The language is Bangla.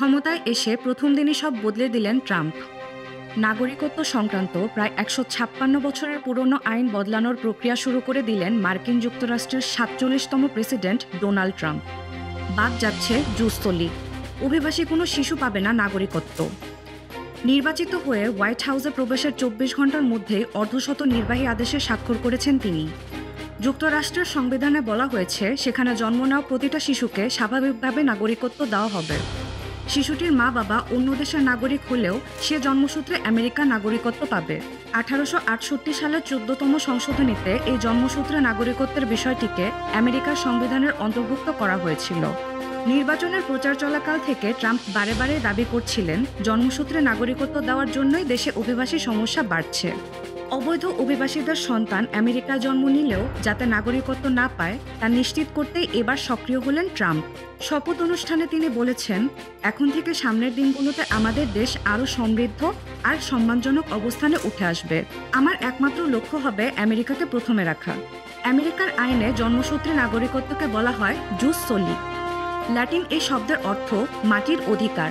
ক্ষমতায় এসে প্রথম দিনই সব বদলে দিলেন ট্রাম্প। নাগরিকত্ব সংক্রান্ত প্রায় ১৫৬ বছরের পুরনো আইন বদলানোর প্রক্রিয়া শুরু করে দিলেন মার্কিন যুক্তরাষ্ট্রের ৪৭তম প্রেসিডেন্ট ডোনাল্ড ট্রাম্প। বাদ যাচ্ছে জুসতলি, অভিবাসী কোনো শিশু পাবে না নাগরিকত্ব। নির্বাচিত হয়ে হোয়াইট হাউসে প্রবেশের ২৪ ঘন্টার মধ্যেই অর্ধশত নির্বাহী আদেশে স্বাক্ষর করেছেন তিনি। যুক্তরাষ্ট্রের সংবিধানে বলা হয়েছে সেখানে জন্ম নেওয়া প্রতিটা শিশুকে স্বাভাবিকভাবে নাগরিকত্ব দেওয়া হবে। শিশুটির মা বাবা অন্য দেশের নাগরিক হলেও সে জন্মসূত্রে আমেরিকার নাগরিকত্ব পাবে। ১৮৬৮ সালের ১৪তম সংশোধনীতে এই জন্মসূত্রে নাগরিকত্বের বিষয়টিকে আমেরিকার সংবিধানের অন্তর্ভুক্ত করা হয়েছিল। নির্বাচনের প্রচার চলাকাল থেকে ট্রাম্প বারে বারে দাবি করছিলেন জন্মসূত্রে নাগরিকত্ব দেওয়ার জন্যই দেশে অভিবাসী সমস্যা বাড়ছে। অবৈধ অভিবাসীদের সন্তান আমেরিকায় জন্ম নিলেও যাতে নাগরিকত্ব না পায় তা নিশ্চিত করতেই এবার সক্রিয় হলেন ট্রাম্প। শপথ অনুষ্ঠানে তিনি বলেছেন, এখন থেকে সামনের দিনগুলোতে আমাদের দেশ আরও সমৃদ্ধ আর সম্মানজনক অবস্থানে উঠে আসবে। আমার একমাত্র লক্ষ্য হবে আমেরিকাকে প্রথমে রাখা। আমেরিকার আইনে জন্মসূত্রে নাগরিকত্বকে বলা হয় জুস সোলি। ল্যাটিন এই শব্দের অর্থ মাটির অধিকার।